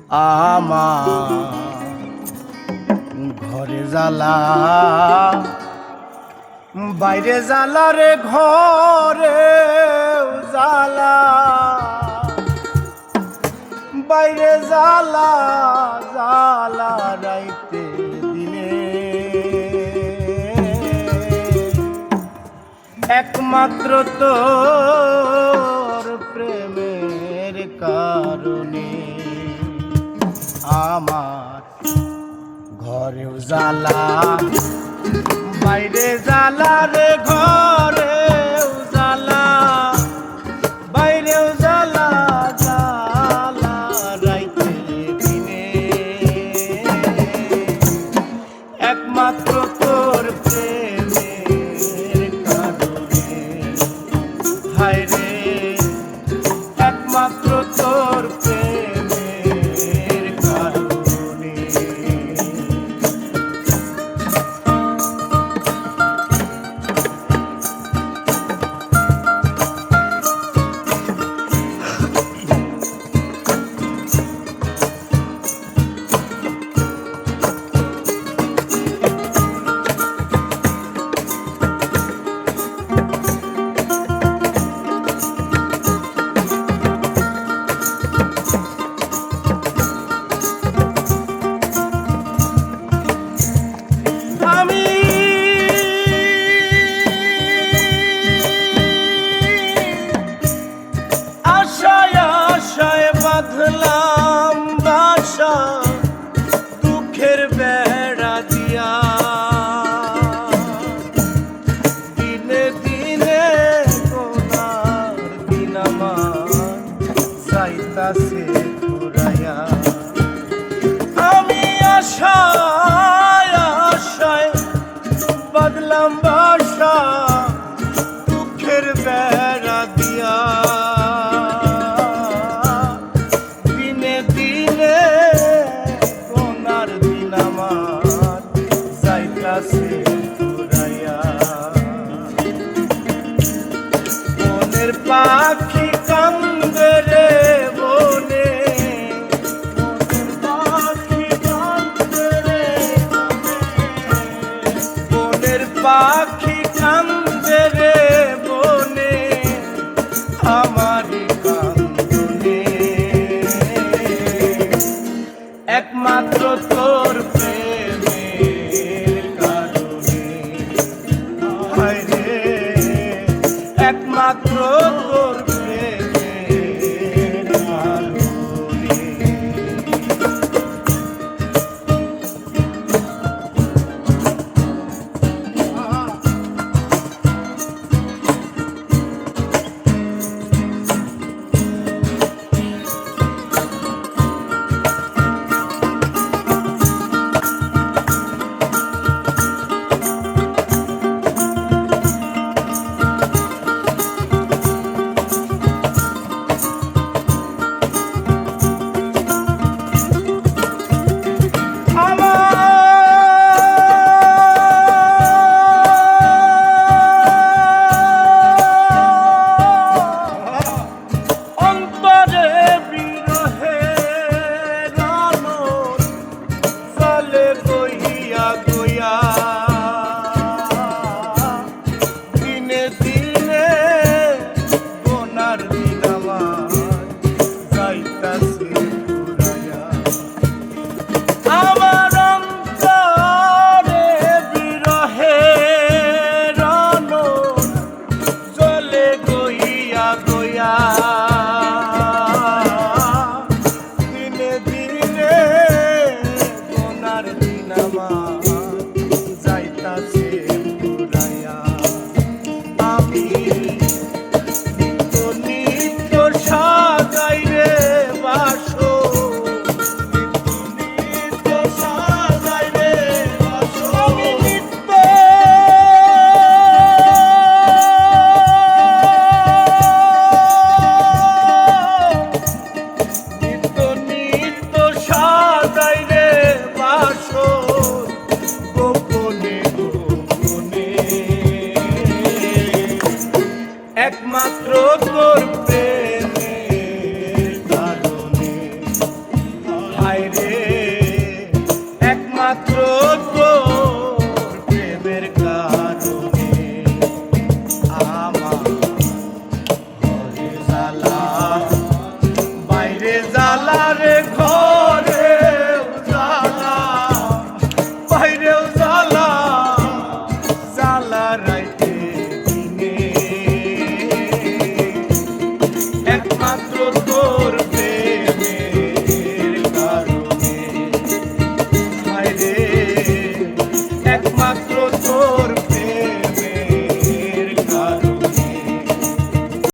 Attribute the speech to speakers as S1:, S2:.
S1: আমার ঘরে জ্বালা বাইরে জ্বালা রে ঘরে জ্বালা বাইরে জ্বালা জ্বালা রাইতে দিনে একমাত্র তোর প্রেমের কারণে আমার ঘরেও জ্বালা বাইরে জ্বালা রে ঘরেও জ্বালা বাইরেও জ্বালা জ্বালা রাইতে দিনে একমাত্র তোর প্রেমের কারণে হায় রে একমাত্র তোর প্রেমের কারণে বাঁধলাম বাসা দুঃখের বেড়া দিয়া দিনে দিনে কোনার দিন আমার যাইতাছে ঘুরাইয়া আমি আশায় আশায় বাঁধলাম বাসা দুঃখের বেড়া দিয়া বনের পাখি কান্দে রে বনে পাখি কান্দে রে বনের পাখি কান্দে রে বনে আমারি কান্দনে একমাত্র